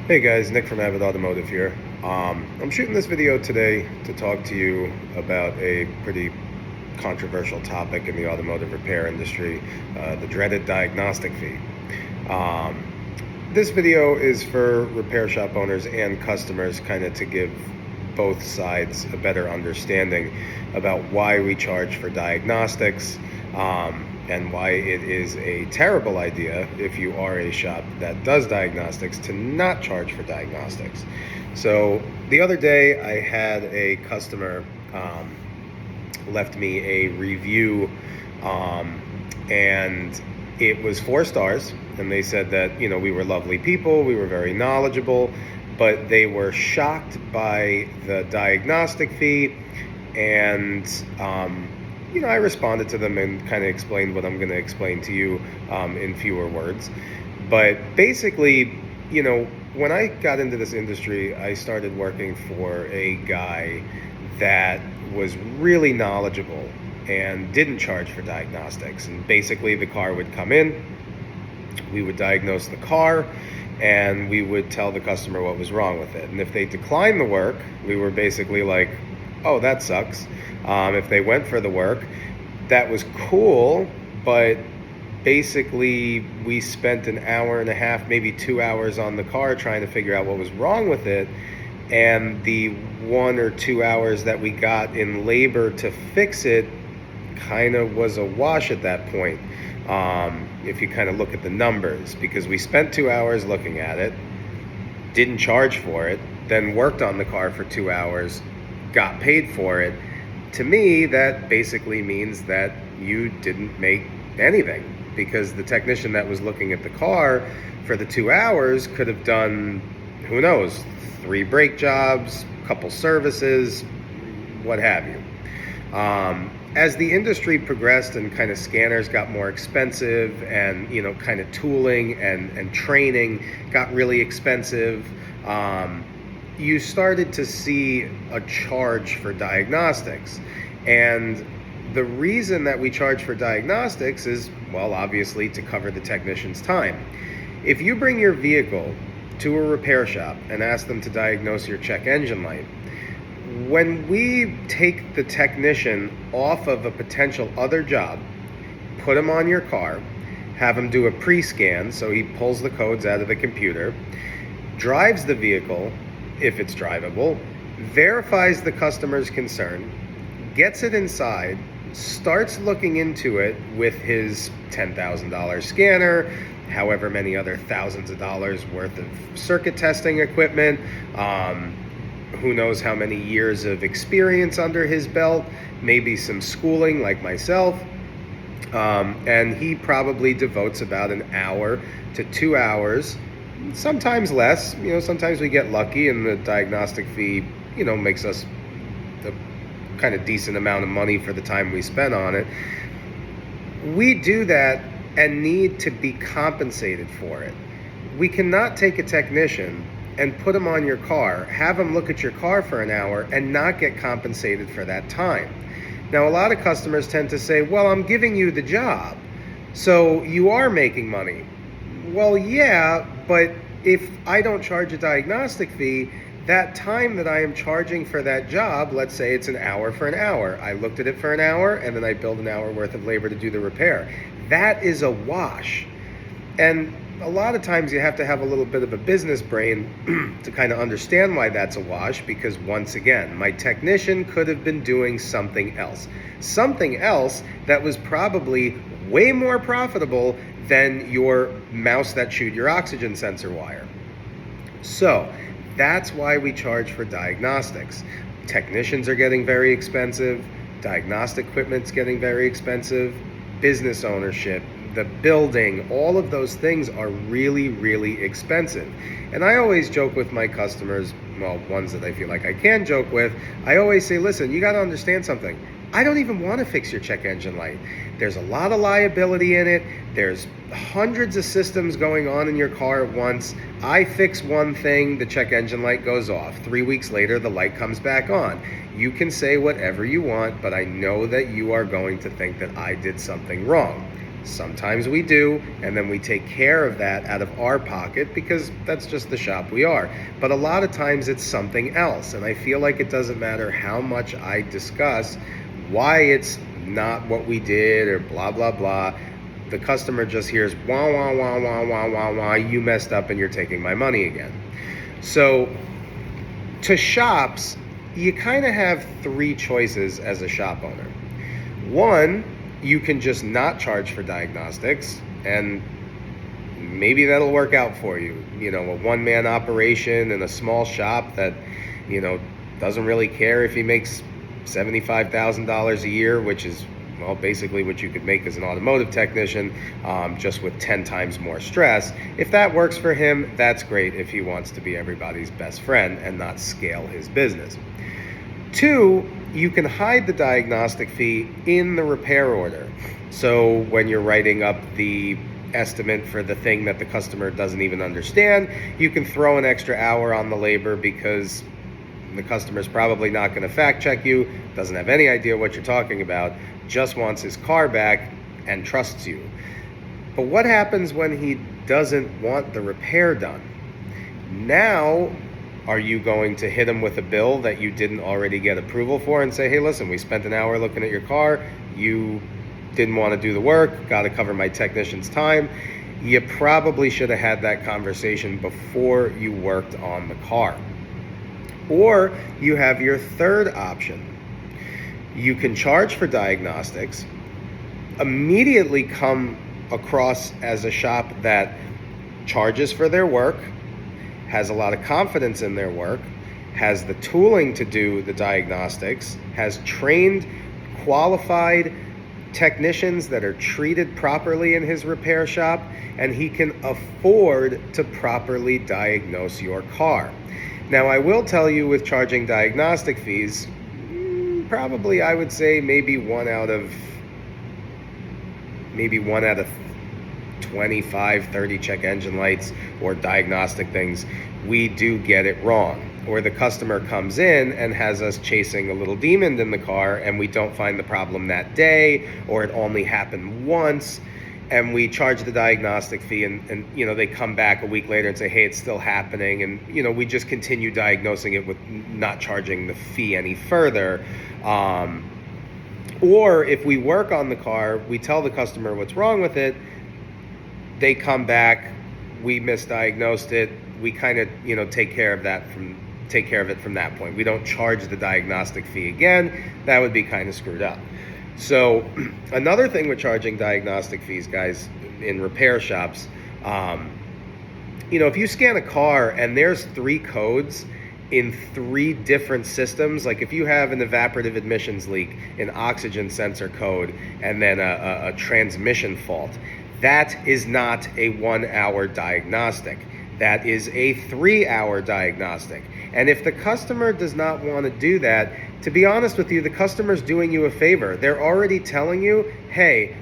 Hey guys, Nick from Avid Automotive here. I'm shooting this video today to talk to you about a pretty controversial topic in the automotive repair industry, the dreaded diagnostic fee. This video is for repair shop owners and customers, kind of to give both sides a better understanding about why we charge for diagnostics, and why it is a terrible idea if you are a shop that does diagnostics to not charge for diagnostics. So the other day I had a customer left me a review, and it was 4 stars, and they said that we were lovely people, we were very knowledgeable, but they were shocked by the diagnostic fee. And I responded to them and kind of explained what I'm going to explain to you in fewer words. But basically, when I got into this industry, I started working for a guy that was really knowledgeable and didn't charge for diagnostics. And basically, the car would come in, we would diagnose the car, and we would tell the customer what was wrong with it. And if they declined the work, we were basically like, oh, that sucks. If they went for the work, that was cool, but basically we spent an hour and a half, maybe 2 hours on the car trying to figure out what was wrong with it. And the 1 or 2 hours that we got in labor to fix it kind of was a wash at that point. If you kind of look at the numbers, because we spent 2 hours looking at it, didn't charge for it, then worked on the car for 2 hours, got paid for it. To me, that basically means that you didn't make anything, because the technician that was looking at the car for the 2 hours could have done, who knows, 3 brake jobs, a couple services, what have you. As the industry progressed and kind of scanners got more expensive, and kind of tooling and training got really expensive, you started to see a charge for diagnostics. And the reason that we charge for diagnostics is, well, obviously to cover the technician's time. If you bring your vehicle to a repair shop and ask them to diagnose your check engine light, when we take the technician off of a potential other job, put him on your car, have him do a pre-scan, so he pulls the codes out of the computer, drives the vehicle, if it's drivable, verifies the customer's concern, gets it inside, starts looking into it with his $10,000 scanner, however many other thousands of dollars worth of circuit testing equipment, who knows how many years of experience under his belt, maybe some schooling like myself, and he probably devotes about an hour to 2 hours, sometimes less. Sometimes we get lucky and the diagnostic fee, makes us a kind of decent amount of money for the time we spent on it. We do that and need to be compensated for it. We cannot take a technician and put him on your car, have him look at your car for an hour, and not get compensated for that time. Now, a lot of customers tend to say, well, I'm giving you the job, so you are making money. Well, yeah, but if I don't charge a diagnostic fee, that time that I am charging for that job, let's say it's an hour for an hour. I looked at it for an hour, and then I billed an hour worth of labor to do the repair. That is a wash. And a lot of times you have to have a little bit of a business brain to kind of understand why that's a wash, because once again, my technician could have been doing something else that was probably way more profitable than your mouse that chewed your oxygen sensor wire. So that's why we charge for diagnostics. Technicians are getting very expensive, diagnostic equipment's getting very expensive, business ownership, the building, all of those things are really, really expensive. And I always joke with my customers, well, ones that I feel like I can joke with, I always say, listen, you got to understand something. I don't even want to fix your check engine light. There's a lot of liability in it. There's hundreds of systems going on in your car at once. I fix one thing, the check engine light goes off. 3 weeks later, the light comes back on. You can say whatever you want, but I know that you are going to think that I did something wrong. Sometimes we do, and then we take care of that out of our pocket because that's just the shop we are. But a lot of times it's something else, and I feel like it doesn't matter how much I discuss why it's not what we did or blah, blah, blah. The customer just hears, wah, wah, wah, wah, wah, wah, wah, you messed up and you're taking my money again. So to shops, you kind of have three choices as a shop owner. One, you can just not charge for diagnostics, and maybe that'll work out for you. You know, a one-man operation in a small shop that, you know, doesn't really care if he makes $75,000 a year, which is, well, basically what you could make as an automotive technician, just with 10 times more stress. If that works for him, that's great if he wants to be everybody's best friend and not scale his business. Two, you can hide the diagnostic fee in the repair order. So when you're writing up the estimate for the thing that the customer doesn't even understand, you can throw an extra hour on the labor because the customer's probably not going to fact check you, doesn't have any idea what you're talking about, just wants his car back and trusts you. But what happens when he doesn't want the repair done? Now, are you going to hit him with a bill that you didn't already get approval for and say, hey, listen, we spent an hour looking at your car, you didn't want to do the work, got to cover my technician's time? You probably should have had that conversation before you worked on the car. Or you have your third option. You can charge for diagnostics, immediately come across as a shop that charges for their work, has a lot of confidence in their work, has the tooling to do the diagnostics, has trained, qualified technicians that are treated properly in his repair shop, and he can afford to properly diagnose your car. Now, I will tell you, with charging diagnostic fees, probably I would say maybe one out of 25, 30 check engine lights or diagnostic things, we do get it wrong. Or the customer comes in and has us chasing a little demon in the car and we don't find the problem that day, or it only happened once, and we charge the diagnostic fee and you know, they come back a week later and say, hey, it's still happening, and you know, we just continue diagnosing it with not charging the fee any further. Or if we work on the car, we tell the customer what's wrong with it, they come back, we misdiagnosed it, we kind of, you know, take care of it from that point. We don't charge the diagnostic fee again. That would be kind of screwed up. So another thing with charging diagnostic fees, guys, in repair shops, you know, if you scan a car and there's 3 codes in 3 different systems, like if you have an evaporative admissions leak, an oxygen sensor code, and then a transmission fault, that is not a 1-hour diagnostic. That is a 3-hour diagnostic. And if the customer does not want to do that, to be honest with you, the customer's doing you a favor. They're already telling you, hey,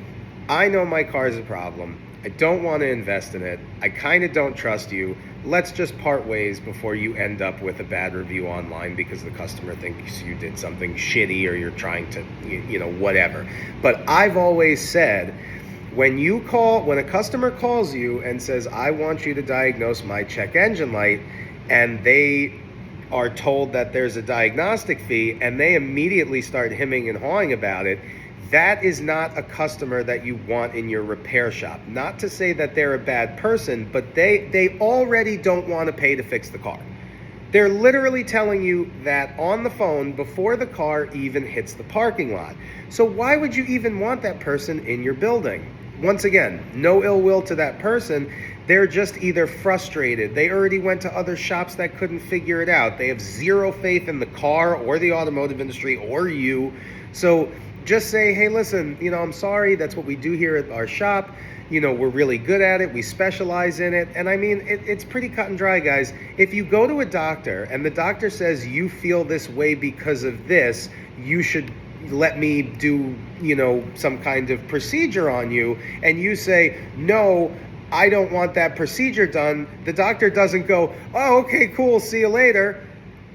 I know my car's a problem. I don't want to invest in it. I kind of don't trust you. Let's just part ways before you end up with a bad review online because the customer thinks you did something shitty or you're trying to, you know, whatever. But I've always said, when a customer calls you and says, I want you to diagnose my check engine light, and they are told that there's a diagnostic fee and they immediately start hemming and hawing about it, that is not a customer that you want in your repair shop. Not to say that they're a bad person, but they already don't want to pay to fix the car. They're literally telling you that on the phone before the car even hits the parking lot. So why would you even want that person in your building? Once again, no ill will to that person. They're just either frustrated. They already went to other shops that couldn't figure it out. They have zero faith in the car or the automotive industry or you. So just say, hey, listen, you know, I'm sorry. That's what we do here at our shop. You know, we're really good at it. We specialize in it. And I mean, it's pretty cut and dry, guys. If you go to a doctor and the doctor says you feel this way because of this, you should let me do, you know, some kind of procedure on you, and you say, no, I don't want that procedure done, the doctor doesn't go, oh, okay, cool, see you later.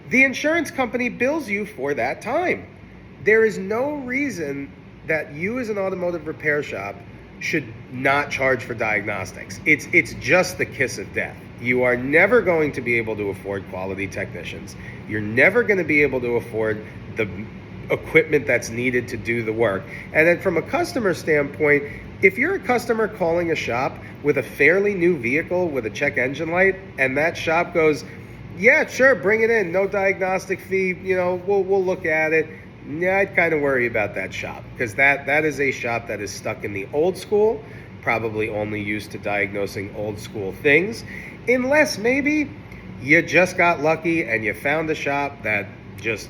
The insurance company bills you for that time. There is no reason that you as an automotive repair shop should not charge for diagnostics. It's just the kiss of death. You are never going to be able to afford quality technicians. You're never going to be able to afford the equipment that's needed to do the work. And then from a customer standpoint, if you're a customer calling a shop with a fairly new vehicle with a check engine light, and that shop goes, yeah, sure, bring it in, no diagnostic fee, we'll look at it. Yeah, I'd kind of worry about that shop, because that is a shop that is stuck in the old school, probably only used to diagnosing old school things, unless maybe you just got lucky and you found a shop that just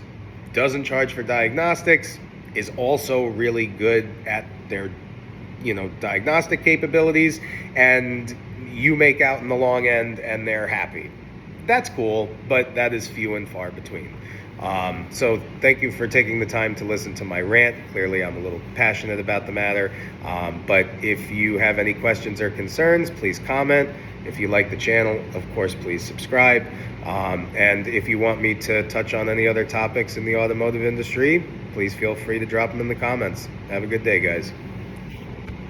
doesn't charge for diagnostics, is also really good at their diagnostic capabilities, and you make out in the long end and they're happy. That's cool, but that is few and far between. So thank you for taking the time to listen to my rant. Clearly I'm a little passionate about the matter, but if you have any questions or concerns, please comment. If you like the channel, of course, please subscribe. And if you want me to touch on any other topics in the automotive industry, please feel free to drop them in the comments. Have a good day, guys.